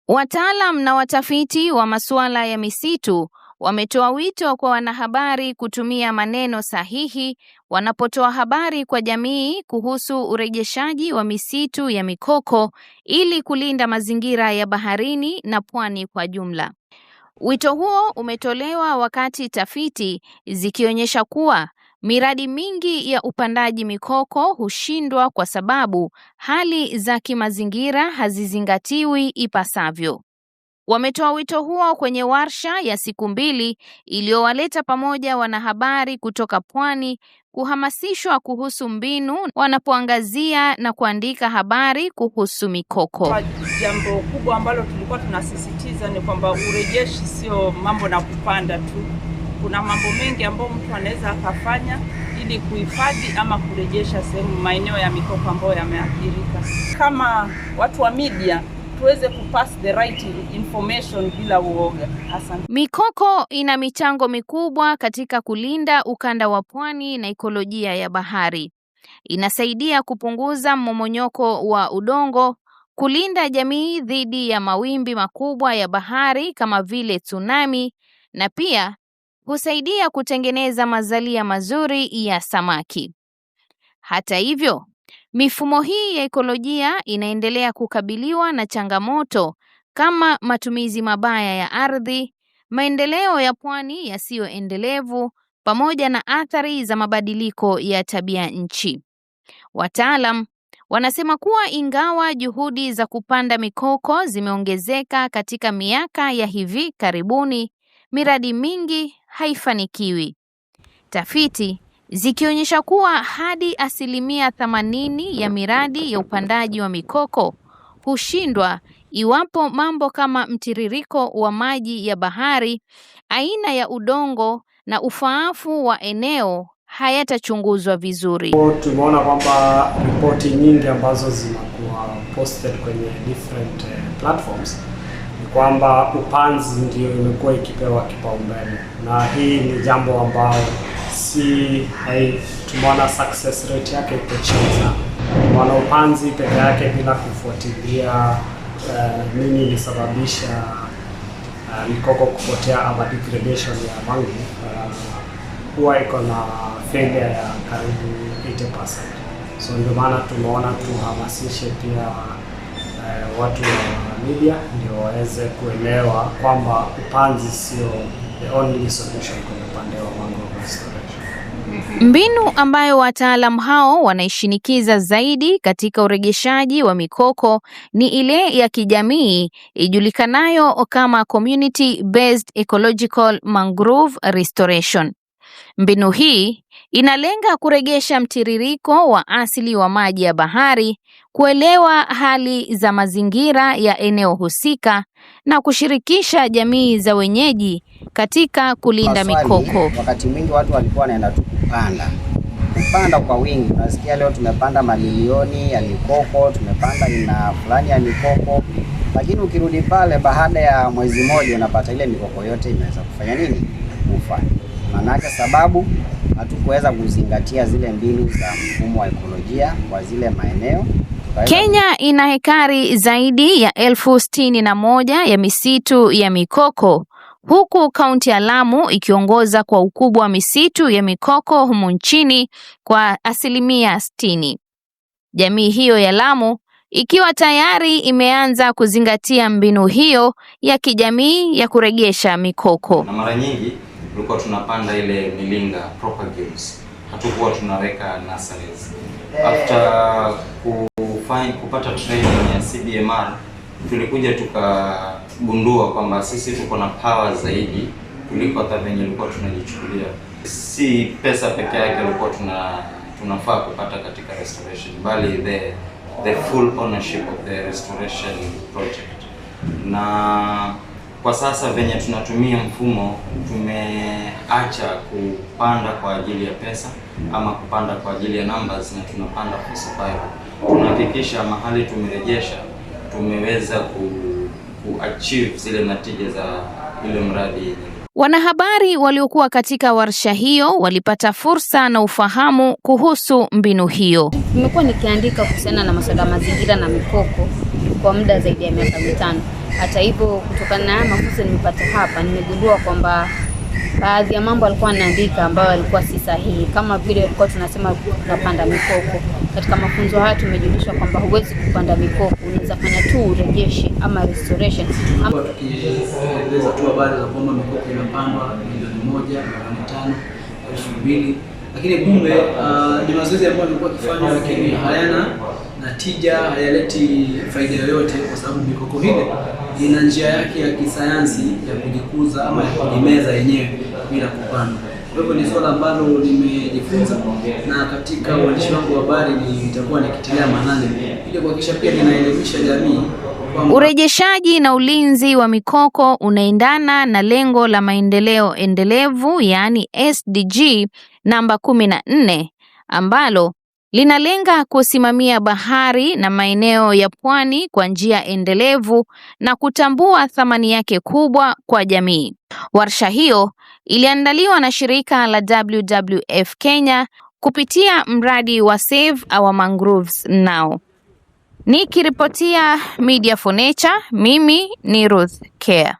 Wataalam na watafiti wa masuala ya misitu wametoa wito kwa wanahabari kutumia maneno sahihi wanapotoa habari kwa jamii kuhusu urejeshaji wa misitu ya mikoko ili kulinda mazingira ya baharini na pwani kwa jumla. Wito huo umetolewa wakati tafiti zikionyesha kuwa miradi mingi ya upandaji mikoko hushindwa kwa sababu hali za kimazingira hazizingatiwi ipasavyo. Wametoa wito huo kwenye warsha ya siku 2 iliyowaleta pamoja wanahabari kutoka pwani kuhamasishwa kuhusu mbinu wanapoangazia na kuandika habari kuhusu mikoko. Jambo kubwa ambalo tulikuwa tunasisitiza ni kwamba urejeshi sio mambo na kupanda tu. Kuna mambo mengi ambayo mtu anaweza akafanya ili kuhifadhi ama kurejesha sehemu maeneo ya mikoko ambayo yameathirika. Kama watu wa media tuweze kupass the right information bila uoga. Asante. Mikoko ina michango mikubwa katika kulinda ukanda wa pwani na ekolojia ya bahari. Inasaidia kupunguza mmomonyoko wa udongo, kulinda jamii dhidi ya mawimbi makubwa ya bahari kama vile tsunami, na pia husaidia kutengeneza mazalia mazuri ya samaki. Hata hivyo, mifumo hii ya ekolojia inaendelea kukabiliwa na changamoto kama matumizi mabaya ya ardhi, maendeleo ya pwani yasiyoendelevu, pamoja na athari za mabadiliko ya tabia nchi. Wataalam wanasema kuwa ingawa juhudi za kupanda mikoko zimeongezeka katika miaka ya hivi karibuni, miradi mingi haifanikiwi. Tafiti zikionyesha kuwa hadi 80% ya miradi ya upandaji wa mikoko hushindwa iwapo mambo kama mtiririko wa maji ya bahari, aina ya udongo na ufaafu wa eneo hayatachunguzwa vizuri. Tumeona kwamba ripoti nyingi ambazo zinakuwa posted kwenye different platforms ni kwamba upanzi ndio imekuwa ikipewa kipaumbele, na hii ni jambo ambalo tumeona success rate yake iko chini sana. Wana upanzi peke yake bila kufuatilia nini ilisababisha mikoko kupotea ama degradation ya mangrove, huwa iko na failure ya karibu 80%. So ndio maana tumeona tuhamasishe pia watu wa media ndio waweze kuelewa kwamba upanzi sio the only solution kwa upande wa mangrove restoration. Mbinu ambayo wataalamu hao wanaishinikiza zaidi katika urejeshaji wa mikoko ni ile ya kijamii ijulikanayo kama Community Based Ecological Mangrove Restoration. Mbinu hii inalenga kurejesha mtiririko wa asili wa maji ya bahari, kuelewa hali za mazingira ya eneo husika na kushirikisha jamii za wenyeji katika kulinda mikoko. Wakati mwingi watu walikuwa wanaenda tu kupanda kwa wingi. Unasikia leo tumepanda mamilioni ya mikoko, tumepanda aina fulani ya mikoko, lakini ukirudi pale baada ya mwezi mmoja unapata ile mikoko yote imeweza kufanya nini? Kufa. Manake sababu hatukuweza kuzingatia zile mbinu za mfumo wa ekolojia kwa zile maeneo. Kenya ina hekari zaidi ya 61,000 ya misitu ya mikoko, huku kaunti ya Lamu ikiongoza kwa ukubwa wa misitu ya mikoko humu nchini kwa 60%. Jamii hiyo ya Lamu ikiwa tayari imeanza kuzingatia mbinu hiyo ya kijamii ya kurejesha mikoko. Na mara nyingi tulikuwa tunapanda ile milinga propagules, hatukuwa tunaweka nurseries. After kupata training ya CBMR tulikuja tukagundua kwamba sisi tuko na power zaidi kuliko hata venye tulikuwa tunajichukulia. Si pesa peke yake tulikuwa tunafaa kupata katika restoration, bali the full ownership of the restoration project. Na kwa sasa venye tunatumia mfumo, tumeacha kupanda kwa ajili ya pesa ama kupanda kwa ajili ya numbers, na tunapanda for survival. Tunahakikisha mahali tumerejesha tumeweza kuachieve zile natija za ile mradi. Wanahabari waliokuwa katika warsha hiyo walipata fursa na ufahamu kuhusu mbinu hiyo. Nimekuwa nikiandika kuhusiana na masuala ya mazingira na mikoko kwa muda zaidi ya miaka 5. Hata hivyo, kutokana na mafunzo nimepata hapa, nimegundua kwamba baadhi ya mambo alikuwa anaandika ambayo alikuwa si sahihi, kama vile alikuwa tunasema tunapanda mikoko. Katika mafunzo haya tumejulishwa kwamba huwezi kupanda mikoko, unaweza fanya tu urejeshi ama restoration. Tukieleza tu habari za kwamba mikoko inapandwa milioni 1, milioni 5, 2,000, lakini kumbe ni mazoezi ambayo yalikuwa kifanywa, lakini hayana na tija, hayaleti faida yoyote, kwa sababu mikoko hile ina njia yake ya kisayansi ya kujikuza ama ya kujimeza yenyewe bila kupandwa. Kwa hivyo ni swala ambalo nimejifunza, na katika uandishi wangu wa habari nitakuwa nikitilia maanani ili kuhakikisha pia ninaelimisha jamii. Urejeshaji na ulinzi wa mikoko unaendana na lengo la maendeleo endelevu, yaani SDG namba 14, ambalo linalenga kusimamia bahari na maeneo ya pwani kwa njia endelevu na kutambua thamani yake kubwa kwa jamii. Warsha hiyo iliandaliwa na shirika la WWF Kenya kupitia mradi wa Save Our Mangroves Now. Nikiripotia Media for Nature, mimi ni Ruth Care.